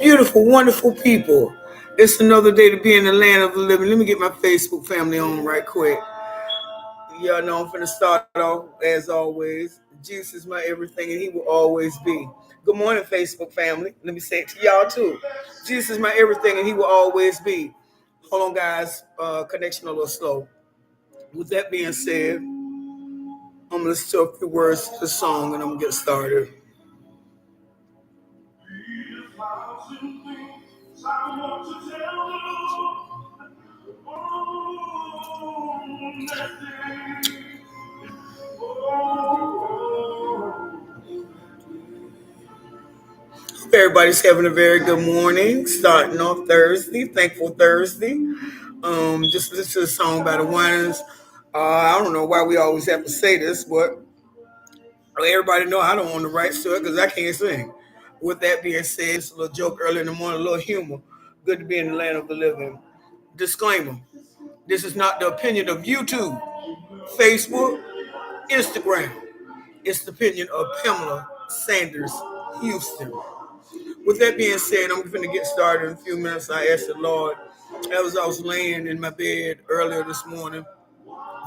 Beautiful, wonderful people. It's another day to be in the land of the living. Let me get my Facebook family on right quick. Y'all know I'm finna start off as always. Jesus is my everything and he will always be. Good morning, Facebook family. Let me say it to y'all too. Jesus is my everything and he will always be. Hold on, guys. Connection a little slow. With that being said, I'm gonna listen to a few words to the song and I'm gonna get started. Everybody's having a very good morning. Starting off Thursday, thankful Thursday. Just listen to the song by the Winans. I don't know why we always have to say this, but everybody know I don't own the rights to it because I can't sing. With that being said, it's a little joke early in the morning, a little humor. Good to be in the land of the living. Disclaimer: this is not the opinion of YouTube, Facebook, Instagram. It's the opinion of Pamela Sanders Houston. With that being said, I'm going to get started in a few minutes. I asked the Lord, as I was laying in my bed earlier this morning,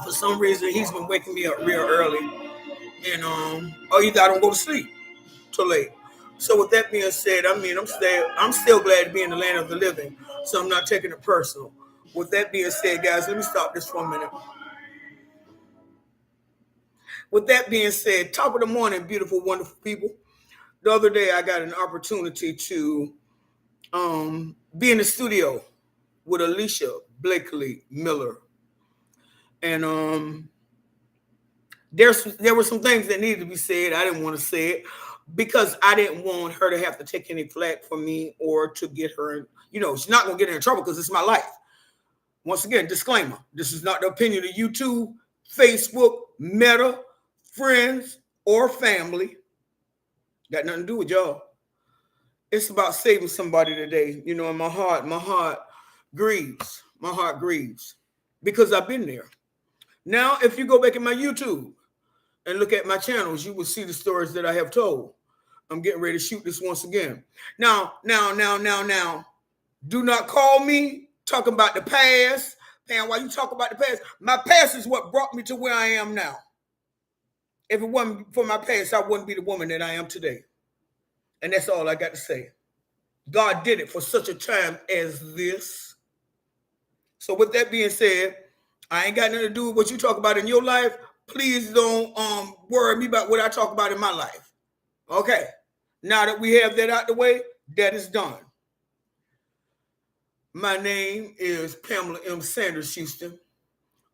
for some reason, he's been waking me up real early. And, either I don't go to sleep too late. So with that being said, I'm still glad to be in the land of the living. So I'm not taking it personal. With that being said, guys, let me stop this for a minute. With that being said, top of the morning, beautiful, wonderful people. The other day, I got an opportunity to be in the studio with Alicia Blakely Miller, and there were some things that needed to be said. I didn't want to say it because I didn't want her to have to take any flack from me or to get her. She's not going to get in trouble because it's my life. Once again, disclaimer: this is not the opinion of YouTube, Facebook, Meta, friends, or family. Got nothing to do with y'all. It's about saving somebody today. And my heart grieves. My heart grieves because I've been there. Now, if you go back in my YouTube and look at my channels, you will see the stories that I have told. I'm getting ready to shoot this once again. Now. Do not call me talking about the past. Pam, why you talk about the past? My past is what brought me to where I am now. If it wasn't for my past, I wouldn't be the woman that I am today. And that's all I got to say. God did it for such a time as this. So with that being said, I ain't got nothing to do with what you talk about in your life. Please don't worry me about what I talk about in my life. Okay. Now that we have that out the way, that is done. My name is Pamela M. Sanders Houston.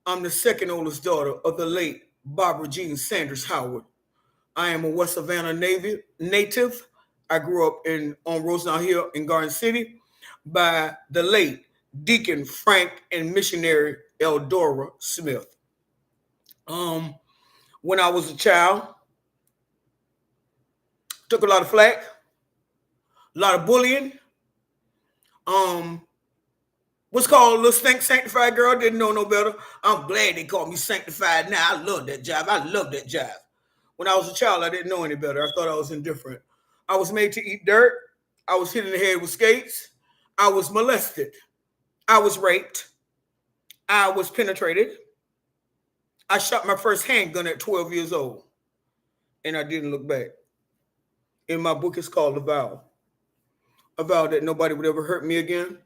I'm the second oldest daughter of the late Barbara Jean Sanders Howard. I am a West Savannah native. I grew up on Rosenau Hill in Garden City by the late Deacon Frank and missionary Eldora Smith. When I was a child, took a lot of flack, a lot of bullying. What's called a little sanctified girl, didn't know no better. I'm glad they called me sanctified now. I love that jive. I love that jive. When I was a child, I didn't know any better. I thought I was indifferent. I was made to eat dirt. I was hit in the head with skates. I was molested. I was raped. I was penetrated. I shot my first handgun at 12 years old. And I didn't look back. In my book, it's called A Vow. A vow that nobody would ever hurt me again.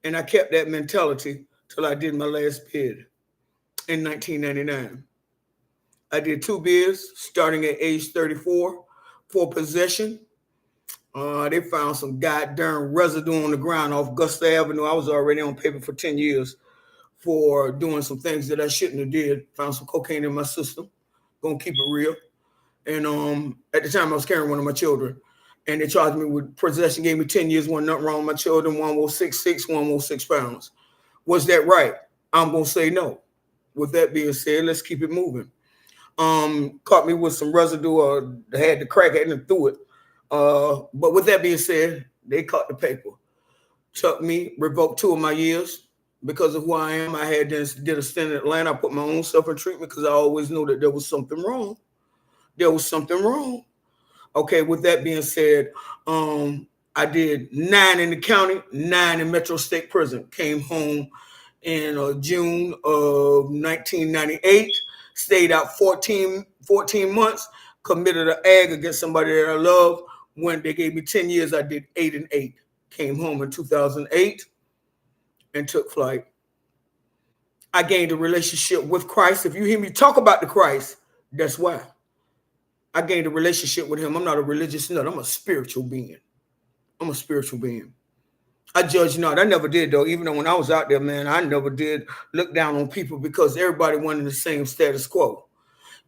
And I kept that mentality till I did my last bid in 1999. I did 2 bids starting at age 34 for possession. They found some goddamn residue on the ground off Augusta Avenue. I was already on paper for 10 years for doing some things that I shouldn't have did. Found some cocaine in my system. Gonna keep it real. And at the time I was carrying one of my children. And they charged me with possession, gave me 10 years, wasn't nothing wrong with my children. One was 6'6", one was 6 pounds. Was that right? I'm gonna say no. With that being said, let's keep it moving. Caught me with some residue, had the crack at and threw it. But with that being said, they caught the paper. Took me, revoked 2 of my years because of who I am. I had did a stint in Atlanta. I put my own stuff in treatment because I always knew that there was something wrong. There was something wrong. Okay, with that being said, I did 9 in the county, 9 in Metro State Prison. Came home in June of 1998. Stayed out 14 months. Committed an ag against somebody that I love. When they gave me 10 years, I did 8 and 8. Came home in 2008 and took flight. I gained a relationship with Christ. If you hear me talk about the Christ, that's why. I gained a relationship with him. I'm not a religious nut. I'm a spiritual being. I'm a spiritual being. I judge not. I never did, though. Even though when I was out there, man, I never did look down on people because everybody wanted the same status quo.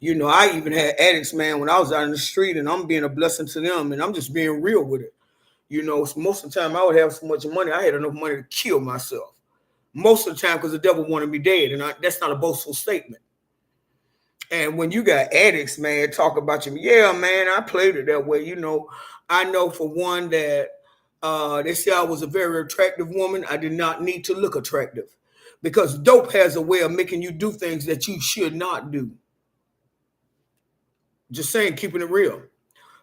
I even had addicts, man, when I was out in the street, and I'm being a blessing to them, and I'm just being real with it. Most of the time I would have so much money, I had enough money to kill myself. Most of the time because the devil wanted me dead, and that's not a boastful statement. And when you got addicts, man, talk about you, yeah, man, I played it that way. I know for one that they say I was a very attractive woman. I did not need to look attractive because dope has a way of making you do things that you should not do. Just saying, keeping it real.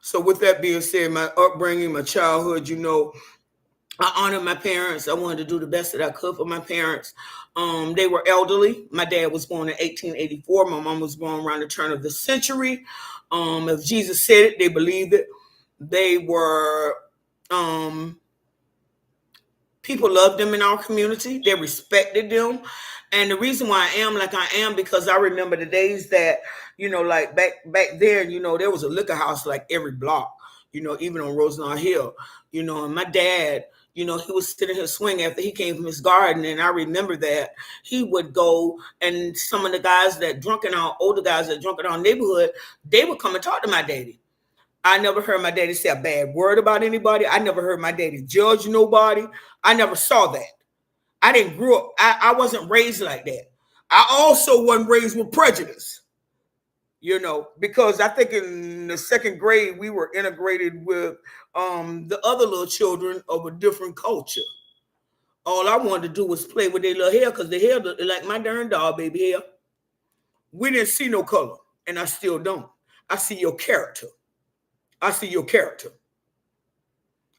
So with that being said, my upbringing, my childhood, I honored my parents. I wanted to do the best that I could for my parents. They were elderly. My dad was born in 1884. My mom was born around the turn of the century. If Jesus said it, they believed it. They were people loved them in our community. They respected them. And the reason why I am like I am because I remember the days that, like back there, there was a liquor house like every block, even on Rosenau Hill, and my dad, he was sitting here swing after he came from his garden. And I remember that he would go and some of the guys that older guys that drunk in our neighborhood, they would come and talk to my daddy. I never heard my daddy say a bad word about anybody. I never heard my daddy judge nobody. I never saw that. I didn't grow up. I wasn't raised like that. I also wasn't raised with prejudice, because I think in the second grade, we were integrated with the other little children of a different culture. All I wanted to do was play with their little hair because the hair looked like my darn dog baby hair. We didn't see no color, and I still don't. I see your character. I see your character.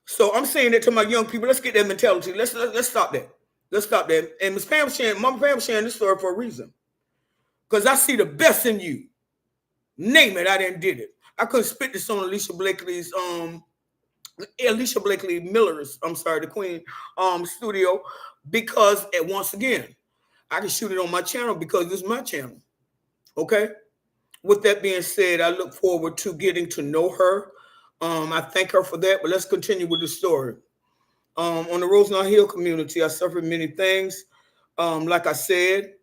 So I'm saying that to my young people. Let's get that mentality. Let's stop that. Let's stop that. And Miss Pam Mama Pam sharing this story for a reason. Because I see the best in you. Name it, I didn't did it. I couldn't spit this on Alicia Blakely Miller's, the Queen studio, because once again, I can shoot it on my channel because this is my channel. Okay? With that being said, I look forward to getting to know her. I thank her for that, but let's continue with the story. On the Rosenau Hill community, I suffered many things. Like I said,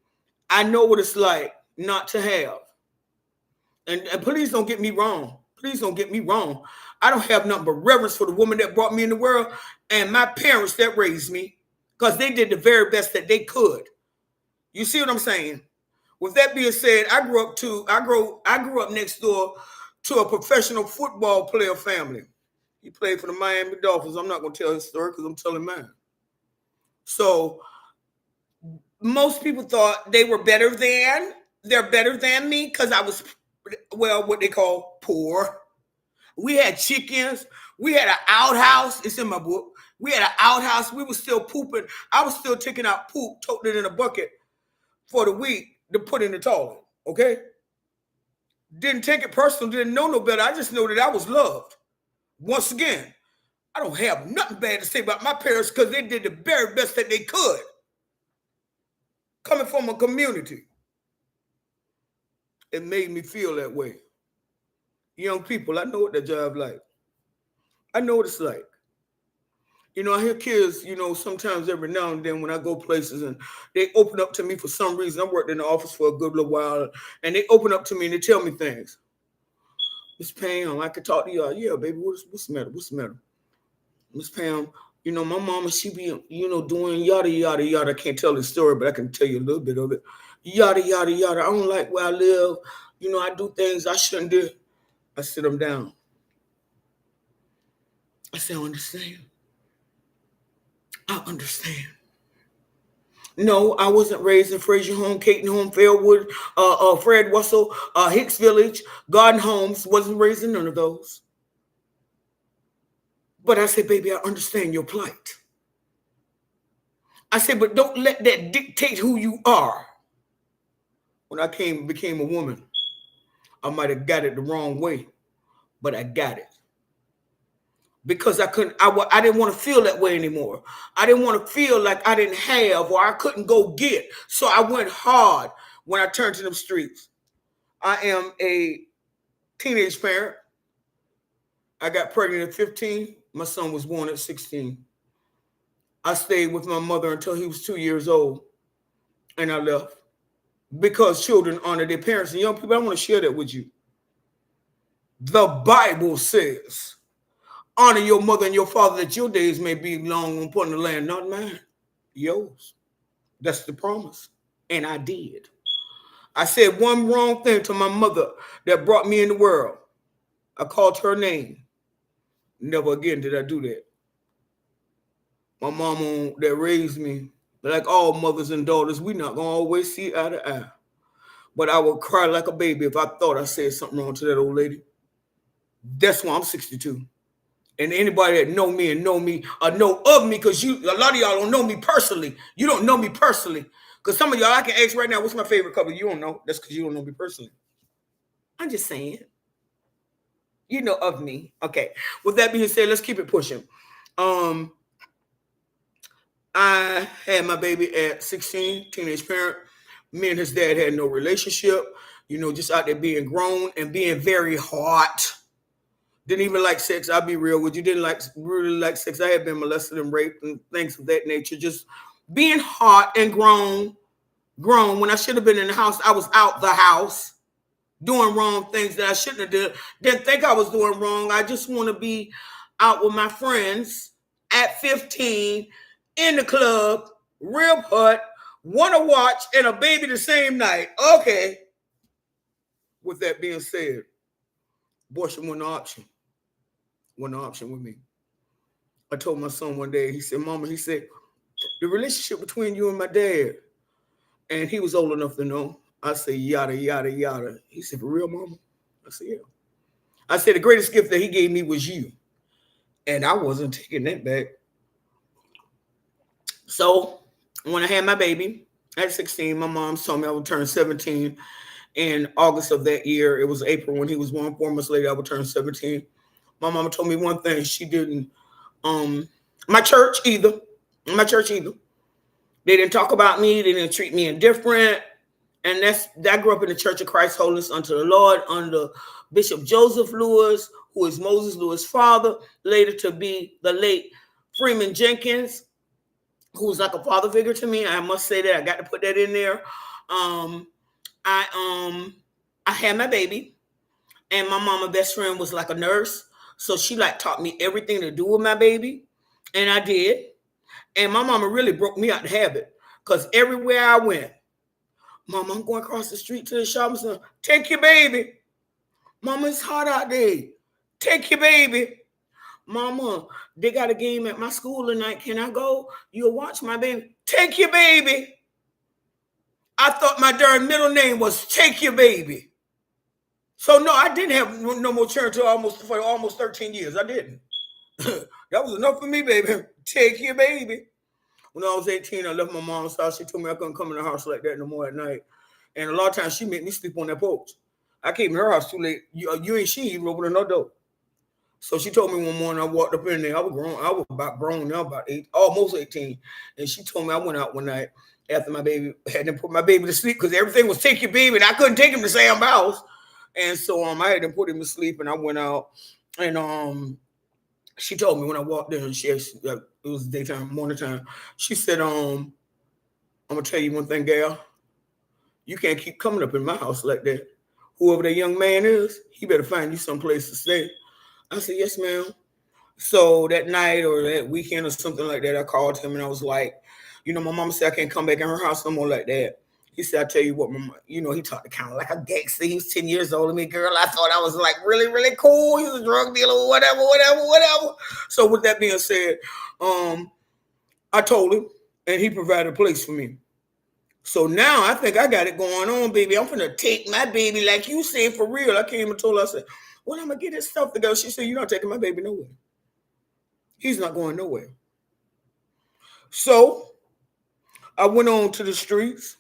I know what it's like not to have. And please don't get me wrong. Please don't get me wrong. I don't have nothing but reverence for the woman that brought me in the world and my parents that raised me because they did the very best that they could. You see what I'm saying? With that being said, I grew up next door to a professional football player family. He played for the Miami Dolphins. I'm not going to tell his story because I'm telling mine. So most people thought they're better than me because I was, what they call poor. We had chickens. We had an outhouse. It's in my book. We had an outhouse. We were still pooping. I was still taking out poop, toting it in a bucket for the week to put in the toilet. Okay? Didn't take it personal. Didn't know no better. I just know that I was loved. Once again, I don't have nothing bad to say about my parents because they did the very best that they could. Coming from a community. It made me feel that way. Young people, I know what that job like. I know what it's like. I hear kids, sometimes every now and then when I go places and they open up to me for some reason. I worked in the office for a good little while and they open up to me and they tell me things. Miss Pam, I could talk to you. Yeah, baby, what's the matter? What's the matter? Miss Pam, my mama, she be, doing yada, yada, yada. I can't tell the story, but I can tell you a little bit of it. Yada, yada, yada. I don't like where I live. I do things I shouldn't do. I sit them down. I say, I understand. I understand. No, I wasn't raised in Fraser Home, Caton Home, Fairwood, Fred Russell, Hicks Village, Garden Homes. Wasn't raised in none of those. But I said, baby, I understand your plight. I said, but don't let that dictate who you are. When I became a woman, I might have got it the wrong way, but I got it. Because I didn't want to feel that way anymore. I didn't want to feel like I didn't have or I couldn't go get. So I went hard when I turned to them streets. I am a teenage parent. I got pregnant at 15. My son was born at 16. I stayed with my mother until he was 2 years old, and I left. Because children honor their parents. And young people, I want to share that with you. The Bible says, honor your mother and your father that your days may be long upon the land, not mine, yours. That's the promise. And I did. I said one wrong thing to my mother that brought me in the world. I called her name. Never again did I do that. My mama that raised me, like all mothers and daughters, we not going to always see eye to eye. But I would cry like a baby if I thought I said something wrong to that old lady. That's why I'm 62. And anybody that know me and know me or know of me, because a lot of y'all don't know me personally. You don't know me personally. Because some of y'all, I can ask right now, what's my favorite color? You don't know. That's because you don't know me personally. I'm just saying. You know of me. Okay. With that being said, let's keep it pushing. I had my baby at 16, teenage parent. Me and his dad had no relationship. Just out there being grown and being very hot. Didn't even like sex. I'll be real with you. Didn't really like sex. I had been molested and raped and things of that nature. Just being hot and grown. When I should have been in the house, I was out the house doing wrong things that I shouldn't have done. Didn't think I was doing wrong. I just want to be out with my friends at 15 in the club, real hot, want to watch, and a baby the same night. Okay. With that being said, abortion wasn't an option. Wasn't an option with me. I told my son one day, he said, Mama, he said, the relationship between you and my dad, and he was old enough to know. I said, yada, yada, yada. He said, for real, Mama? I said, yeah. I said, the greatest gift that he gave me was you. And I wasn't taking that back. So when I had my baby at 16, my mom told me I would turn 17 in August of that year. It was April when he was born. 4 months later, I would turn 17. My mama told me one thing. She didn't, my church either. They didn't talk about me. They didn't treat me indifferent. And I grew up in the Church of Christ Holiness unto the Lord under Bishop Joseph Lewis, who is Moses Lewis' father, later to be the late Freeman Jenkins, who's like a father figure to me. I must say that. I got to put that in there. I had my baby, and my mama best friend was like a nurse. So she taught me everything to do with my baby. And I did. And my mama really broke me out the habit. Because everywhere I went, Mama, I'm going across the street to the shopping center. Take your baby. Mama, it's hot out there. Take your baby. Mama, they got a game at my school tonight. Can I go? You'll watch my baby. Take your baby. I thought my darn middle name was Take Your Baby. So no, I didn't have no more children for almost 13 years. I didn't. That was enough for me, baby. Take your baby. When I was 18, I left my mom's house. She told me I couldn't come in the house like that no more at night. And a lot of times she made me sleep on that porch. I came in her house too late. You ain't she even opened no door. So she told me one morning, I walked up in there. I was grown. I was about grown now, almost 18. And she told me I went out one night after my baby had to put my baby to sleep because everything was take your baby, and I couldn't take him to Sam's house. And so I had to put him to sleep, and I went out. And she told me when I walked in, it was daytime, morning time. She said, I'm gonna tell you one thing, gal. You can't keep coming up in my house like that. Whoever that young man is, he better find you someplace to stay. I said, yes, ma'am. So that night or that weekend or something like that, I called him and I was like, my mama said I can't come back in her house no more like that. He said, I tell you what, mama, he talked kind of like a gangster. He was 10 years older than me, girl. I thought I was really, really cool. He was a drug dealer or whatever. So with that being said, I told him and he provided a place for me. So now I think I got it going on, baby. I'm finna take my baby like you said for real. I came and told her, I said, well, I'm going to get this stuff together. She said, you're not taking my baby nowhere. He's not going nowhere. So I went on to the streets.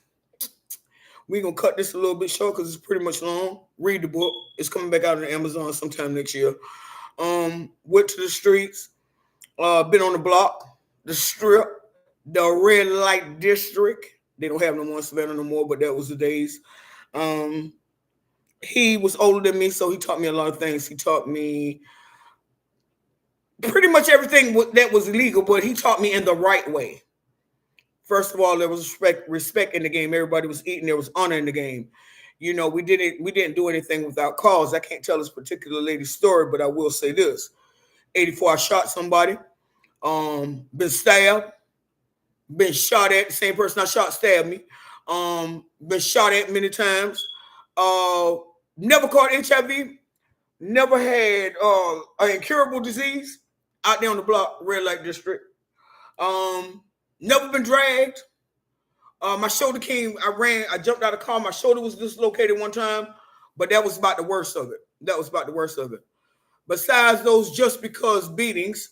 We're gonna cut this a little bit short because it's pretty much long. Read the book. It's coming back out on Amazon sometime next year. Went to the streets. Been on the block, the strip, the red light district. They don't have no more in Savannah no more, but that was the days. Um, he was older than me, so he taught me a lot of things. He taught me pretty much everything that was illegal, but he taught me in the right way. First of all, there was respect in the game. Everybody was eating. There was honor in the game. You know, we didn't do anything without cause. I can't tell this particular lady's story, but I will say this: 84, I shot somebody. Been stabbed, been shot at. The same person I shot stabbed me. Been shot at many times. Uh, Never caught HIV. Never had an incurable disease out there on the block, red light district. Um, Never been dragged. My shoulder came. I ran. I jumped out of the car. My shoulder was dislocated one time, but that was about the worst of it. That was about the worst of it. Besides those just because beatings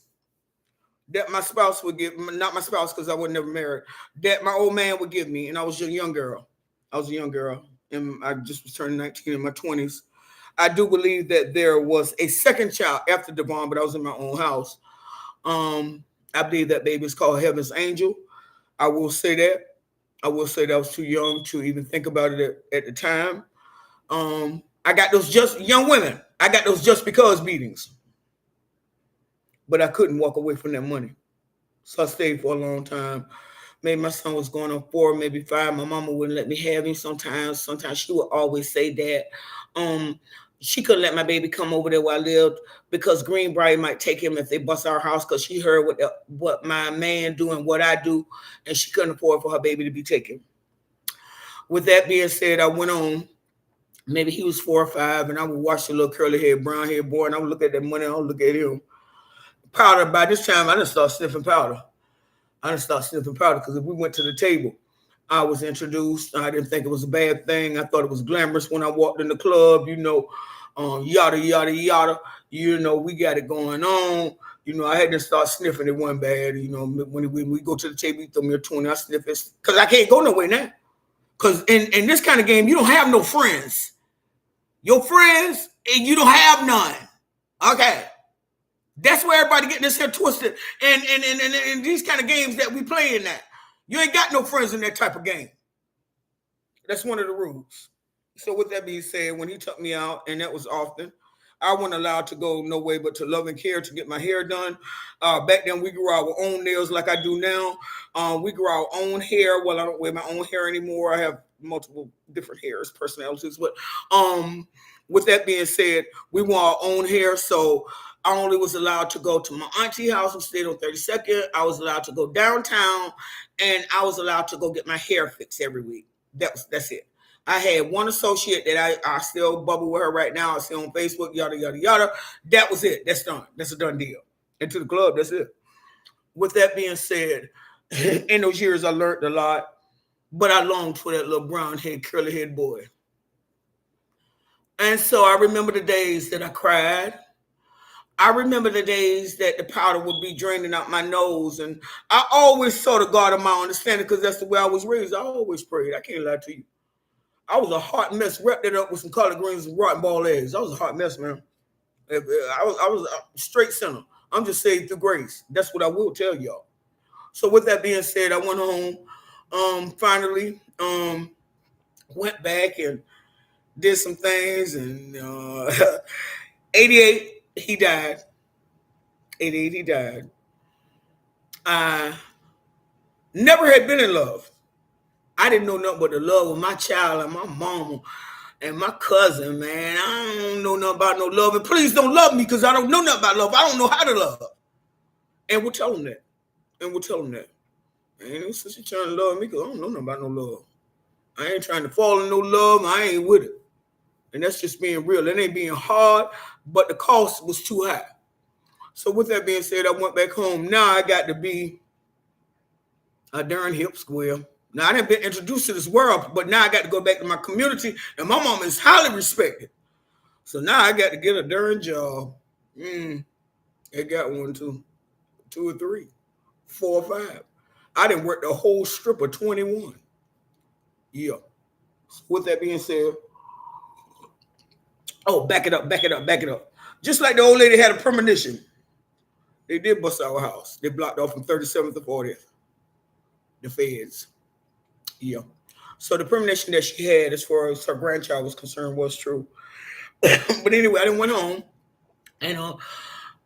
that my spouse would give, not my spouse because I was never married, that my old man would give me, and I was a young girl. I was a young girl, and I just was turning 19 in my 20s. I do believe that there was a second child after Devon, but I was in my own house. I believe that baby is called Heaven's Angel. I will say that. I will say that I was too young to even think about it at the time. I got those just young women. I got those just because beatings, but I couldn't walk away from that money. So I stayed for a long time. Maybe my son was going on 4, maybe 5. My mama wouldn't let me have him sometimes. Sometimes she would always say that. Um, she couldn't let my baby come over there where I lived because Greenbrier might take him if they bust our house because she heard what my man do and what I do, and she couldn't afford for her baby to be taken. With that being said, I went on. Maybe he was 4 or 5, and I would watch the little curly head, brown haired boy, and I would look at that money, and I would look at him. Powder, by this time, I didn't start sniffing powder. Because if we went to the table, I was introduced. I didn't think it was a bad thing. I thought it was glamorous when I walked in the club, yada, yada, yada. We got it going on. I had to start sniffing. It wasn't bad. When we go to the table, you throw me a 20, I sniff it. Because I can't go nowhere now. Because in this kind of game, you don't have no friends. Your friends, and you don't have none. Okay. That's where everybody getting this head twisted. And these kind of games that we play in that. You ain't got no friends in that type of game. That's one of the rules. So with that being said, when he took me out, and that was often, I wasn't allowed to go no way but to Love and Care to get my hair done. Back then, we grew our own nails like I do now. We grew our own hair. Well, I don't wear my own hair anymore. I have multiple different hairs, personalities. But with that being said, we wore our own hair. So I only was allowed to go to my auntie house who stayed on 32nd. I was allowed to go downtown, and I was allowed to go get my hair fixed every week. That's it. I had one associate that I still bubble with her right now. I see on Facebook, yada, yada, yada. That was it. That's done. That's a done deal. And to the club, that's it. With that being said, in those years, I learned a lot, but I longed for that little brown head, curly head boy. And so I remember the days that I cried. I remember the days that the powder would be draining out my nose. And I always saw the God of my understanding because that's the way I was raised. I always prayed. I can't lie to you. I was a hot mess, wrapped it up with some collard greens and rotten ball eggs. I was a hot mess, man. I was a straight sinner. I'm just saved through grace. That's what I will tell y'all. So with that being said, I went home. Finally, went back and did some things. And 88, he died. 88, he died. I never had been in love. I didn't know nothing but the love of my child and my mama and my cousin, man. I don't know nothing about no love. And please don't love me because I don't know nothing about love. I don't know how to love. And we'll tell them that. Ain't no sister trying to love me because I don't know nothing about no love. I ain't trying to fall in no love. I ain't with it. And that's just being real. It ain't being hard, but the cost was too high. So with that being said, I went back home. Now I got to be a darn hip square. Now, I didn't been introduced to this world, but now I got to go back to my community, and my mom is highly respected. So now I got to get a darn job. I got one too. two or three, four or five. I didn't work the whole strip of 21. Yeah. With that being said, oh, back it up, back it up, back it up. Just like the old lady had a premonition, they did bust our house. They blocked off from 37th to 40th. The feds. Yeah. So the premonition that she had as far as her grandchild was concerned was true. But anyway, I didn't went home. And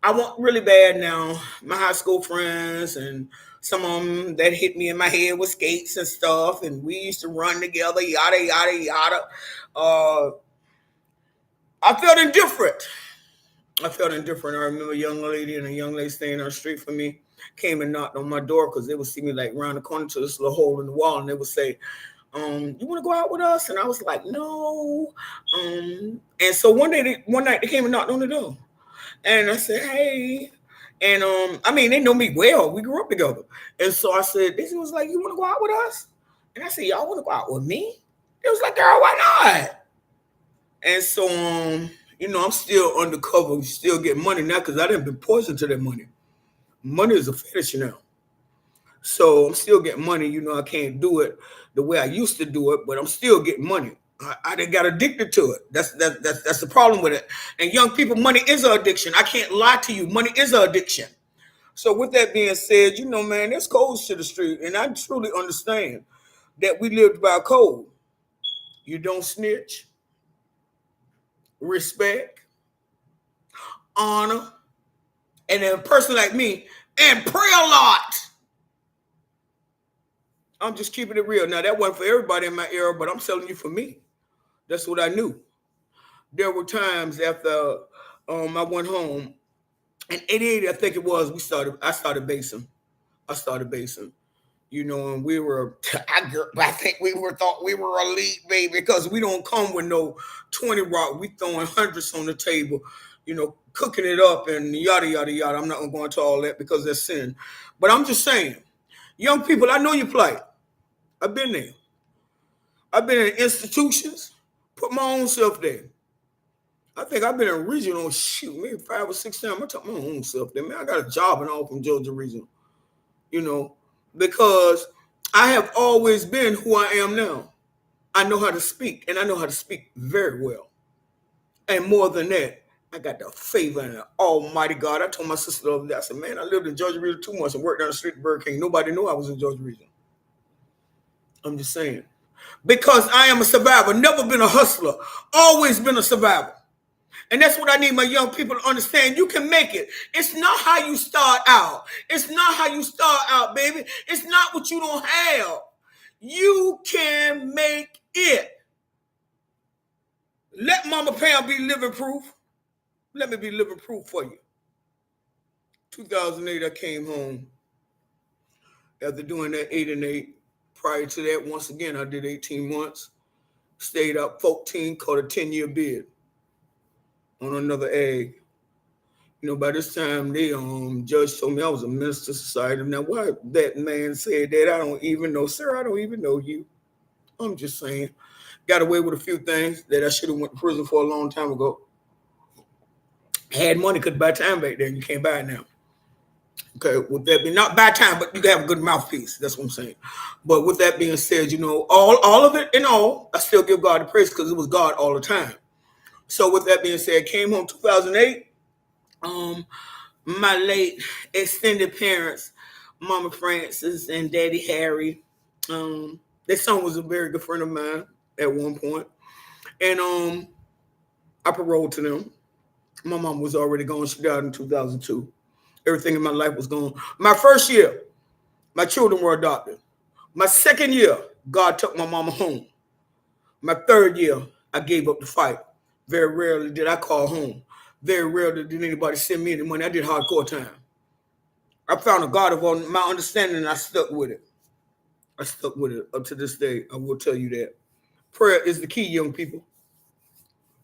I want really bad now. My high school friends and some of them that hit me in my head with skates and stuff. And we used to run together, yada, yada, yada. Uh, I felt indifferent. I felt indifferent. I remember a young lady and a young lady staying on the street from me came and knocked on my door because they would see me like around the corner to this little hole in the wall, and they would say, you want to go out with us? And I was like, no. And so one night they came and knocked on the door, and I said, hey. And I mean, they know me well. We grew up together, and so I said, this was like, you want to go out with us? And I said, y'all want to go out with me? It was like, girl, why not? And so I'm still undercover, still getting money now because I didn't been poisoned to that money. Money is a fetish now. So I'm still getting money. I can't do it the way I used to do it, but I'm still getting money. I done got addicted to it. That's the problem with it. And young people, money is an addiction. I can't lie to you. Money is an addiction. So with that being said, man, there's codes to the street. And I truly understand that we lived by a code. You don't snitch, respect, honor, and then a person like me, and pray a lot. I'm just keeping it real. Now, that wasn't for everybody in my era, but I'm telling you for me. That's what I knew. There were times after I went home, in 88, I think it was, I started basing. And we were, I think thought we were elite, baby, because we don't come with no 20 rock. We throwing hundreds on the table, cooking it up and yada, yada, yada. I'm not going to go into all that because that's sin. But I'm just saying, young people, I know you play. I've been there. I've been in institutions, put my own self there. I think I've been in regional, maybe 5 or 6 times. I took my own self there. Man, I got a job and all from Georgia Regional, because I have always been who I am now. I know how to speak, and I know how to speak very well. And more than that, I got the favor and the almighty God. I told my sister the other day, I said, man, I lived in Georgia Regional 2 months and worked down the street at Burger King. Nobody knew I was in Georgia Regional. I'm just saying. Because I am a survivor. Never been a hustler. Always been a survivor. And that's what I need my young people to understand. You can make it. It's not how you start out. It's not how you start out, baby. It's not what you don't have. You can make it. Let Mama Pam be living proof. Let me be living proof for you. 2008, I came home after doing that 8 and 8. Prior to that, once again, I did 18 months. Stayed up 14, caught a 10-year bid on another egg. By this time, the judge told me I was a minister of society. Now, why that man said that, I don't even know. Sir, I don't even know you. I'm just saying. Got away with a few things that I should have went to prison for a long time ago. Had money, could buy time back then. You can't buy it now. Okay, with that being, not buy time, but you can have a good mouthpiece. That's what I'm saying. But with that being said, all of it and all, I still give God the praise because it was God all the time. So with that being said, came home 2008. My late extended parents, Mama Francis and Daddy Harry, their son was a very good friend of mine at one point. And I paroled to them. My mom was already gone. She died in 2002. Everything in my life was gone. My first year, my children were adopted. My second year, God took my mama home. My third year, I gave up the fight. Very rarely did I call home. Very rarely did anybody send me any money. I did hardcore time. I found a God of all my understanding, and I stuck with it. I stuck with it up to this day. I will tell you that. Prayer is the key, young people.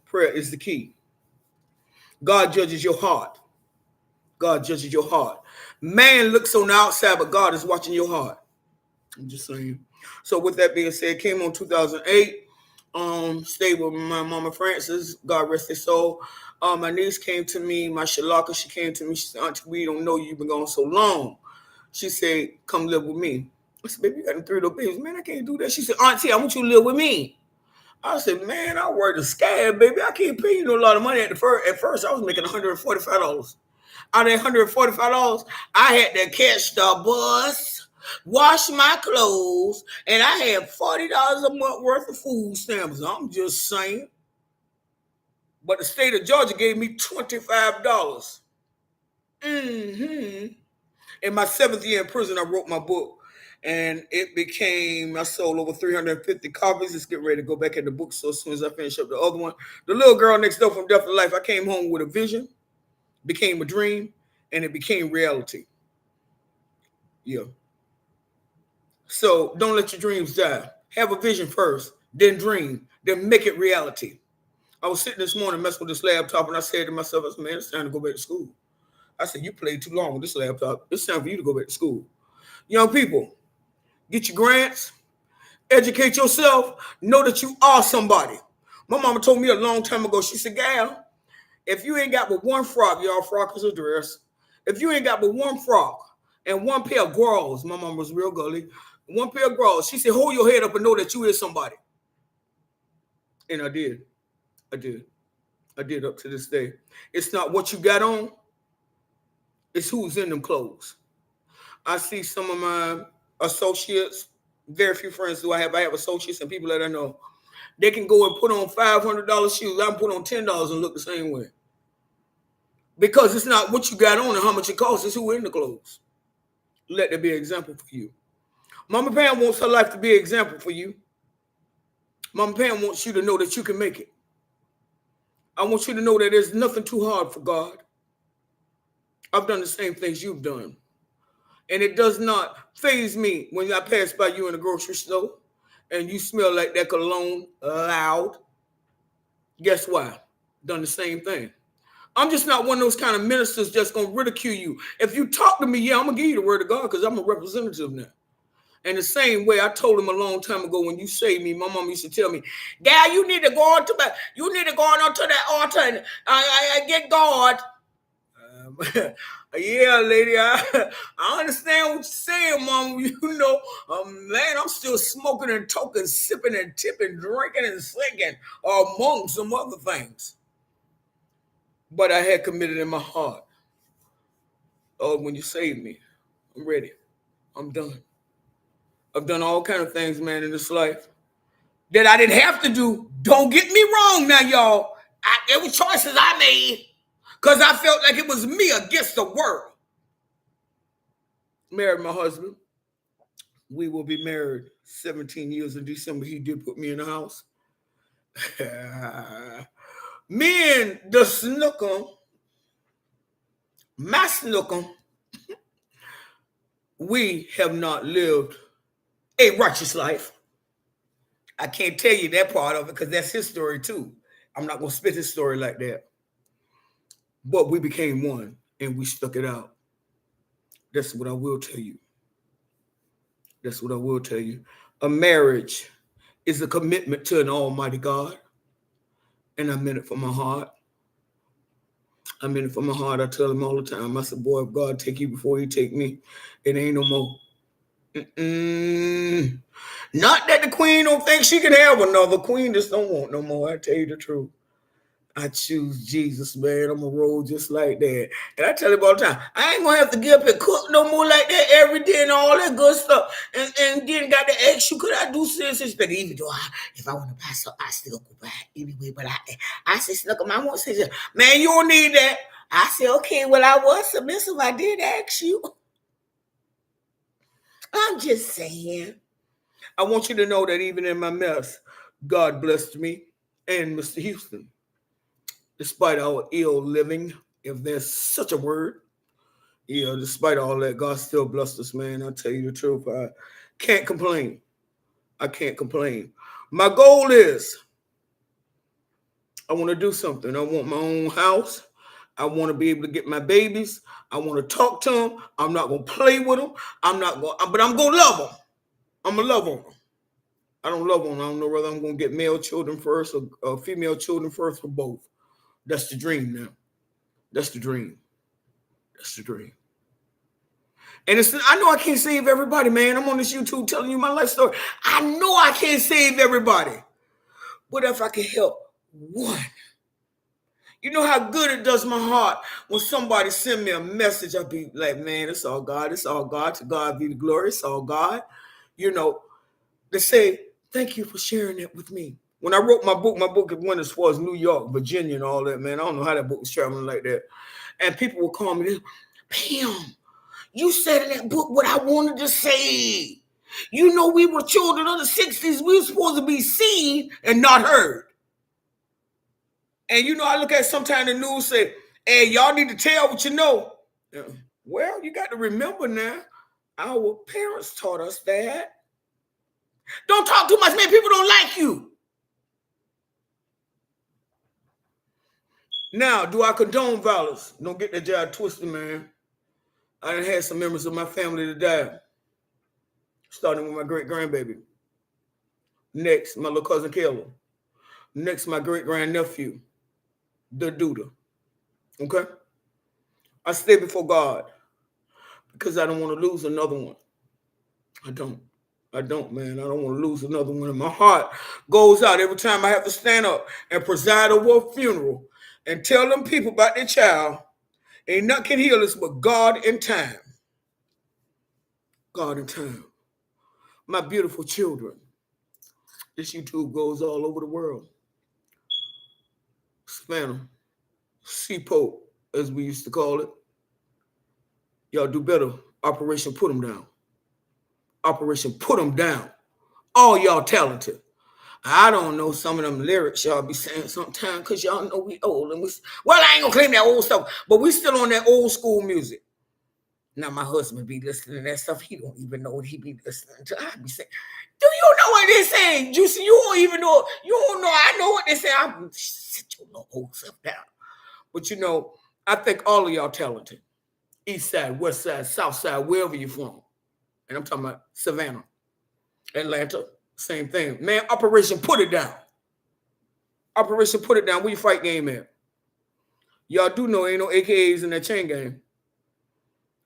Prayer is the key. God judges your heart. God judges your heart. Man looks on the outside, but God is watching your heart. I'm just saying. So with that being said, came on 2008. Stayed with my mama Francis, God rest his soul. My niece came to me, my Shalaka, she came to me. She said, Auntie, we don't know you've been gone so long. She said, come live with me. I said, baby, you got them three little babies. Man, I can't do that. She said, Auntie, I want you to live with me. I said, man, I work the scab, baby. I can't pay you no lot of money at the first. At first, I was making $145. Out of that $145, I had to catch the bus, wash my clothes, and I had $40 a month worth of food stamps. I'm just saying. But the state of Georgia gave me $25. Mm-hmm. In my 7th year in prison, I wrote my book. And I sold over 350 copies. It's getting ready to go back in the book. So as soon as I finish up the other one, the little girl next door from Death to Life, I came home with a vision, became a dream, and it became reality. Yeah. So don't let your dreams die. Have a vision first, then dream, then make it reality. I was sitting this morning messing with this laptop, and I said to myself, I said, man, it's time to go back to school. I said, you played too long with this laptop. It's time for you to go back to school. Young people, get your grants, educate yourself, know that you are somebody. My mama told me a long time ago, she said, Gal, if you ain't got but one frock, y'all, frock is a dress. If you ain't got but one frock and one pair of gauze, my mama was real gully, one pair of gauze, she said, hold your head up and know that you is somebody. And I did. I did up to this day. It's not what you got on, it's who's in them clothes. I see some of my associates, very few friends do I have. I have associates and people that I know. They can go and put on $500 shoes. I can put on $10 and look the same way. Because it's not what you got on and how much it costs, it's who in the clothes. Let there be an example for you. Mama Pam wants her life to be an example for you. Mama Pam wants you to know that you can make it. I want you to know that there's nothing too hard for God. I've done the same things you've done. And it does not faze me when I pass by you in the grocery store and you smell like that cologne loud. Guess why? Done the same thing. I'm just not one of those kind of ministers just going to ridicule you. If you talk to me, yeah, I'm going to give you the word of God because I'm a representative now. And the same way I told him a long time ago when you saved me, my mom used to tell me, Gal, you need to go on to that altar and get God. Yeah, lady, I understand what you're saying, Mom. You know, man, I'm still smoking and toking, sipping and tipping, drinking and singing, among some other things. But I had committed in my heart, oh, when you saved me, I'm ready. I'm done. I've done all kind of things, man, in this life that I didn't have to do. Don't get me wrong now, y'all. There were choices I made because I felt like it was me against the world. Married my husband. We will be married 17 years in December. He did put me in the house. Me and the snooker, my snooker, we have not lived a righteous life. I can't tell you that part of it because that's his story too. I'm not going to spit his story like that. But we became one and we stuck it out. That's what I will tell you. That's what I will tell you. A marriage is a commitment to an almighty God. And I meant it from my heart. I meant it from my heart. I tell him all the time. I said, boy, if God take you before he take me, it ain't no more. Not that the queen don't think she can have another. Queen just don't want no more. I tell you the truth. I choose Jesus, man. I'm going to roll just like that. And I tell him all the time, I ain't going to have to get up and cook no more like that every day and all that good stuff. And then got to ask you, could I do this? But even though if I want to buy something, I still go buy it anyway. But I said, Snookum, I won't say, man, you don't need that. I said, okay, well, I was submissive. I did ask you. I'm just saying. I want you to know that even in my mess, God blessed me and Mr. Houston. Despite our ill living, if there's such a word, despite all that, God still blessed us, man. I'll tell you the truth. I can't complain. I can't complain. My goal is I want to do something. I want my own house. I want to be able to get my babies. I want to talk to them. I'm not going to play with them. But I'm going to love them. I'm going to love on them. I don't love one. I don't know whether I'm going to get male children first or female children first or both. That's the dream now. That's the dream. That's the dream. And I know I can't save everybody, man. I'm on this YouTube telling you my life story. I know I can't save everybody. But if I can help one, you know how good it does my heart when somebody send me a message. I'll be like, man, it's all God. It's all God. To God be the glory. It's all God. You know, they say, thank you for sharing that with me. When I wrote my book went as far as New York, Virginia, and all that, man. I don't know how that book was traveling like that. And people would call me, Pam, you said in that book what I wanted to say. You know, we were children of the 60s. We were supposed to be seen and not heard. And, you know, I look at sometimes the news say, hey, y'all need to tell what you know. Yeah. Well, you got to remember now, our parents taught us that. Don't talk too much, man. People don't like you. Now, do I condone violence? Don't get that job twisted, man. I done had some members of my family that died, starting with my great-grandbaby. Next, my little cousin Kayla. Next, my great-grandnephew, the Duda. Okay? I stay before God because I don't want to lose another one. I don't, man. I don't want to lose another one. And my heart goes out every time I have to stand up and preside over a funeral and tell them people about their child. Ain't nothing can heal us but God in time. God in time. My beautiful children. This YouTube goes all over the world. Savannah, C-Pope, as we used to call it. Y'all do better. Operation Put 'em Down. Operation Put 'em Down. All y'all talented. I don't know some of them lyrics y'all be saying sometimes because y'all know we old. And well, I ain't going to claim that old stuff, but we still on that old school music. Now, my husband be listening to that stuff. He don't even know what he be listening to. I be saying, do you know what they're saying, Juicy? You don't even know. You don't know. I know what they're saying. I sit your little old self down. But, you know, I think all of y'all talented. East side, west side, south side, wherever you're from. And I'm talking about Savannah, Atlanta, same thing. Man, Operation Put It Down. Operation Put It Down. Where your fight game at? Y'all do know ain't no AKAs in that chain game.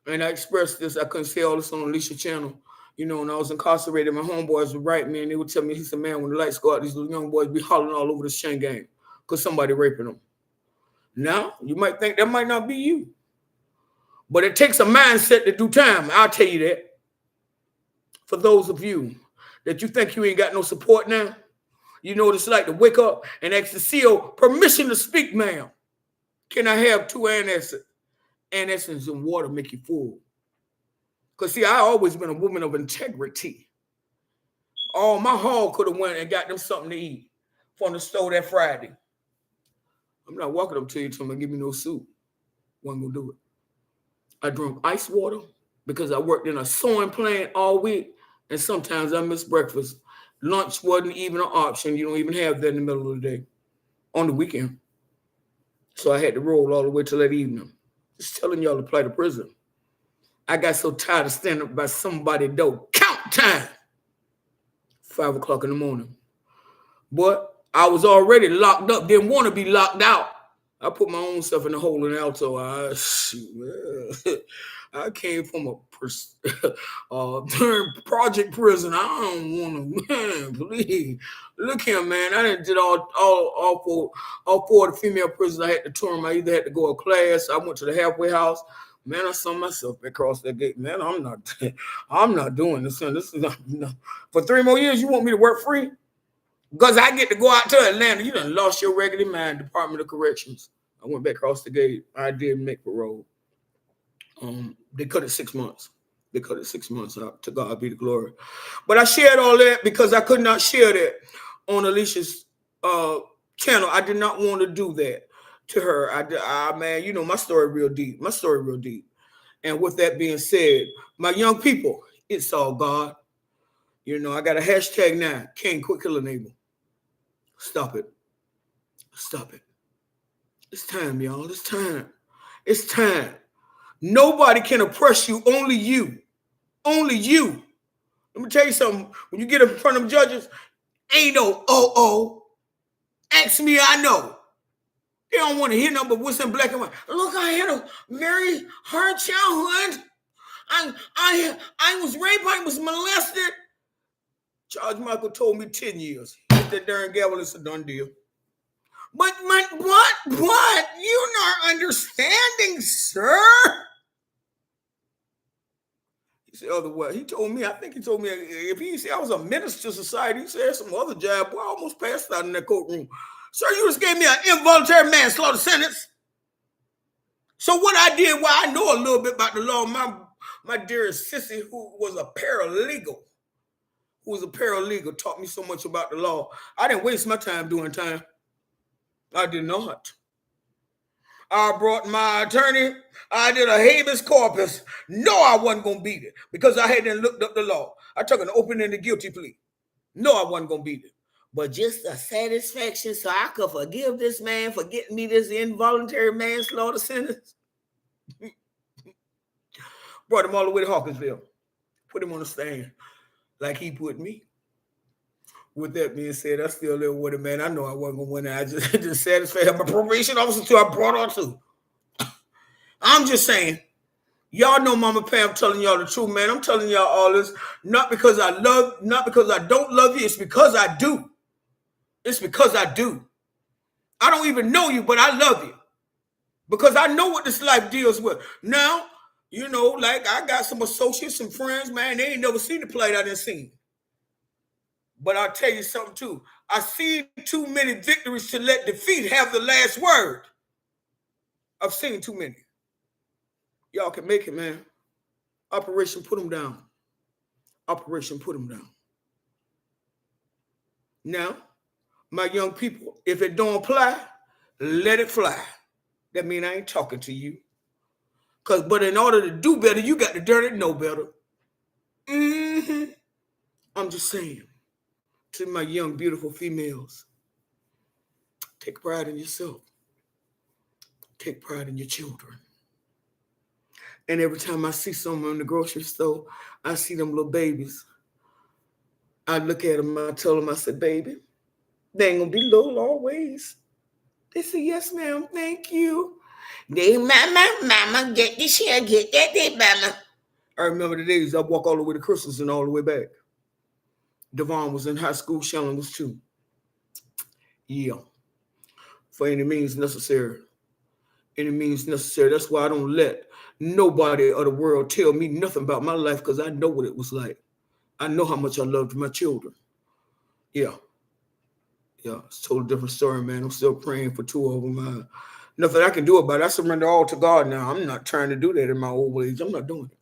And I expressed this. I couldn't say all this on Alicia channel. You know, when I was incarcerated, my homeboys would write me and they would tell me, he said, man, when the lights go out, these little young boys be hollering all over this chain game because somebody raping them. Now, you might think that might not be you. But it takes a mindset to do time. I'll tell you that. For those of you that you think you ain't got no support now, you know what it's like to wake up and ask the CEO permission to speak, ma'am. Can I have 2 antacids and water make you full? Because, see, I always been a woman of integrity. All my hall could have went and got them something to eat from the store that Friday. I'm not walking up to you telling me give me no soup. Wasn't going to do it. I drink ice water because I worked in a sewing plant all week, and sometimes I miss breakfast. Lunch wasn't even an option. You don't even have that in the middle of the day on the weekend. So I had to roll all the way till that evening. Just telling y'all to play the prison. I got so tired of standing up by somebody's door. Count time. 5 o'clock in the morning. But I was already locked up. Didn't want to be locked out. I put my own stuff in the hole in the alto. I came from a project prison. I don't want to, man, please. Look here, man. I did all four of the female prisons. I had to tour them. I either had to go to class. I went to the halfway house. Man, I saw myself across that gate. Man, I'm not doing this. This is not, for 3 more years. You want me to work free? Because I get to go out to Atlanta. You done lost your regular mind, Department of Corrections. I went back across the gate. I did make parole. They cut it 6 months. They cut it 6 months out. To God be the glory. But I shared all that because I could not share that on Alicia's channel. I did not want to do that to her. Man, you know, my story real deep. My story real deep. And with that being said, my young people, it's all God. You know, I got a hashtag now. Can't quit killing neighbor. Stop it. Stop it. It's time, y'all. It's time. It's time. Nobody can oppress you. Only you. Only you. Let me tell you something. When you get in front of them judges, ain't no ask me, I know. They don't want to hear nothing but what's in black and white. Look, I had a very hard childhood. I was raped, I was molested. Charles Michael told me 10 years. Hit that darn gavel, it's a done deal. But what? You're not understanding, sir. He said otherwise. I think he told me, if he said I was a menace to society, he said some other job. Boy, I almost passed out in that courtroom. Sir, you just gave me an involuntary manslaughter sentence. So what I did, well, I know a little bit about the law. My dearest sissy, who was a paralegal, taught me so much about the law. I didn't waste my time doing time. I did not. I brought my attorney. I did a habeas corpus. No, I wasn't going to beat it because I hadn't looked up the law. I took an open-ended guilty plea. No, I wasn't going to beat it. But just a satisfaction so I could forgive this man for getting me this involuntary manslaughter sentence. Brought him all the way to Hawkinsville. Put him on the stand like he put me. With that being said, I still live with it, man. I know I wasn't going to win. I just satisfied my probation officer till I brought her to. I'm just saying, y'all know Mama Pam telling y'all the truth, man. I'm telling y'all all this, not because I don't love you. It's because I do. It's because I do. I don't even know you, but I love you. Because I know what this life deals with. Now, like I got some associates, some friends, man, they ain't never seen the plight I done seen. But I'll tell you something too. I seen too many victories to let defeat have the last word. I've seen too many. Y'all can make it, man. Operation Put Them Down. Operation Put Them Down. Now, my young people, if it don't apply, let it fly. That means I ain't talking to you. But in order to do better, you got to learn to know better. I'm just saying. To my young, beautiful females, take pride in yourself. Take pride in your children. And every time I see someone in the grocery store, I see them little babies. I look at them, I tell them, I said, baby, they ain't going to be little always. They say, yes, ma'am, thank you. They, mama, get this here, get that there, mama. I remember the days I walk all the way to Christmas and all the way back. Devon was in high school, Shannon was too. Yeah. For any means necessary. Any means necessary. That's why I don't let nobody of the world tell me nothing about my life because I know what it was like. I know how much I loved my children. Yeah. It's a totally different story, man. I'm still praying for two of them. Nothing I can do about it. I surrender all to God now. I'm not trying to do that in my old age. I'm not doing it.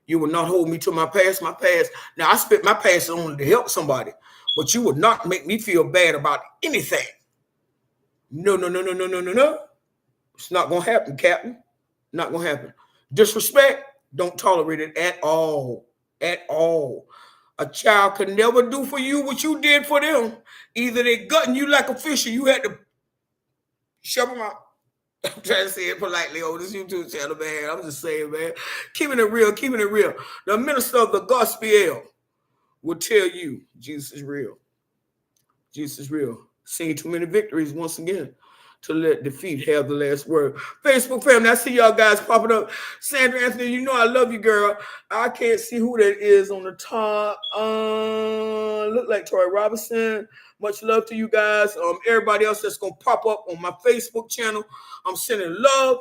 You will not hold me to my past. My past. Now, I spent my past only to help somebody, but you would not make me feel bad about anything. No. It's not going to happen, Captain. Not going to happen. Disrespect, don't tolerate it at all. At all. A child can never do for you what you did for them. Either they gutting you like a fish or you had to shove them out. I'm trying to say it politely on this YouTube channel, man. I'm just saying, man. Keeping it real. The minister of the gospel will tell you Jesus is real. Jesus is real. Seen too many victories once again to let defeat have the last word. Facebook family, I see y'all guys popping up. Sandra Anthony, you know I love you, girl. I can't see who that is on the top. Look like Troy Robinson. Much love to you guys. Everybody else that's gonna pop up on my Facebook channel, I'm sending love.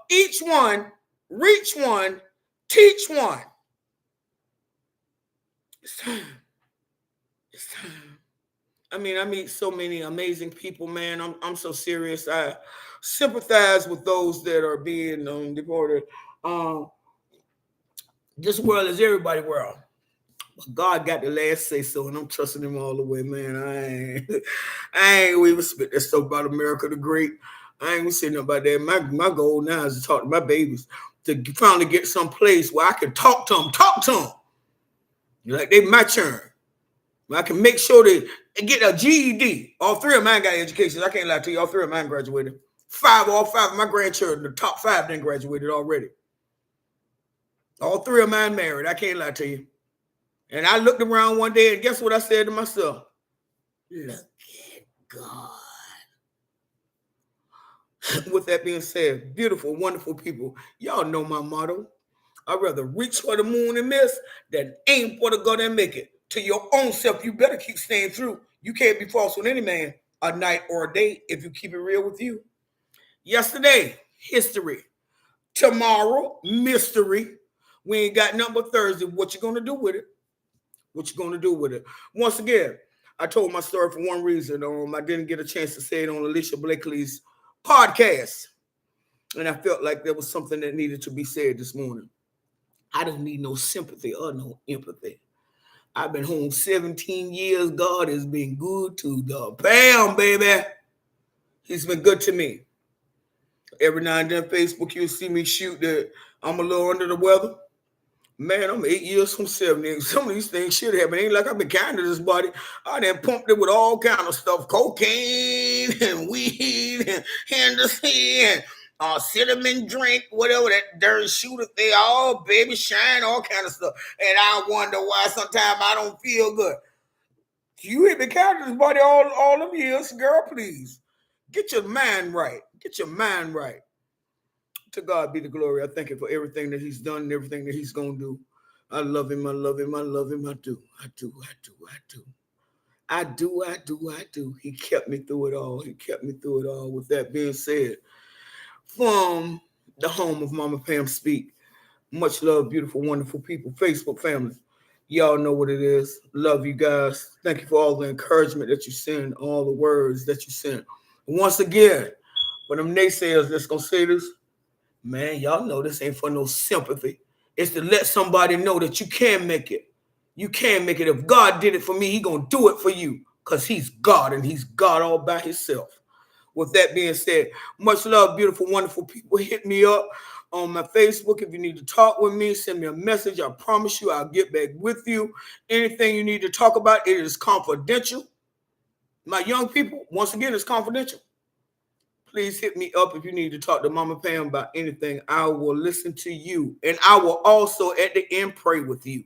Each one, reach one, teach one. It's time. It's time. I mean, I meet so many amazing people, man. I'm so serious. I sympathize with those that are being deported. This world is everybody's world. God got the last say so, and I'm trusting him all the way, man. I ain't even spit that stuff about America the Great. I ain't even saying nothing about that. My goal now is to talk to my babies, to finally get some place where I can talk to them. Like they my turn. I can make sure they get a GED. All three of mine got education. I can't lie to you. All three of mine graduated. All five of my grandchildren, the top five, then graduated already. All three of mine married. I can't lie to you. And I looked around one day and guess what I said to myself? Look at God. With that being said, beautiful, wonderful people, y'all know my motto. I'd rather reach for the moon and miss than aim for the gun and make it. To your own self, you better keep staying true. You can't be false with any man, a night or a day, if you keep it real with you. Yesterday, history. Tomorrow, mystery. We ain't got nothing but Thursday. What you gonna do with it? What you gonna do with it? Once again, I told my story for one reason. I didn't get a chance to say it on Alicia Blakely's podcast, and I felt like there was something that needed to be said this morning. I don't need no sympathy or no empathy. I've been home 17 years. God has been good to the Pam, baby. He's been good to me. Every now and then, Facebook, you'll see me shoot that I'm a little under the weather. Man, I'm 8 years from 70. Some of these things should happen. Ain't like I've been kind to this body. I done pumped it with all kind of stuff. Cocaine and weed and Henderson and cinnamon drink, whatever that darn shooter they all baby shine, all kind of stuff. And I wonder why sometimes I don't feel good. You ain't been kind to this body all them years. Girl, please. Get your mind right. Get your mind right. To God be the glory. I thank him for everything that he's done and everything that he's going to do. I love him. I love him. I love him. I do. I do. I do. I do. I do. I do. I do. He kept me through it all. He kept me through it all. With that being said, from the home of Mama Pam Speak, much love, beautiful, wonderful people, Facebook family. Y'all know what it is. Love you guys. Thank you for all the encouragement that you send, all the words that you send. Once again, for them naysayers that's going to say this, man, y'all know this ain't for no sympathy. It's to let somebody know that you can make it. You can make it. If God did it for me, he going to do it for you because he's God and he's God all by himself. With that being said, much love, beautiful, wonderful people. Hit me up on my Facebook. If you need to talk with me, send me a message. I promise you I'll get back with you. Anything you need to talk about, it is confidential. My young people, once again, it's confidential. Please hit me up if you need to talk to Mama Pam about anything. I will listen to you. And I will also, at the end, pray with you.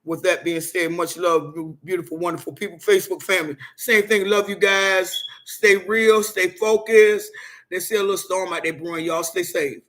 With that being said, much love, beautiful, wonderful people. Facebook family, same thing. Love you guys. Stay real. Stay focused. They see a little storm out there brewing. Y'all stay safe.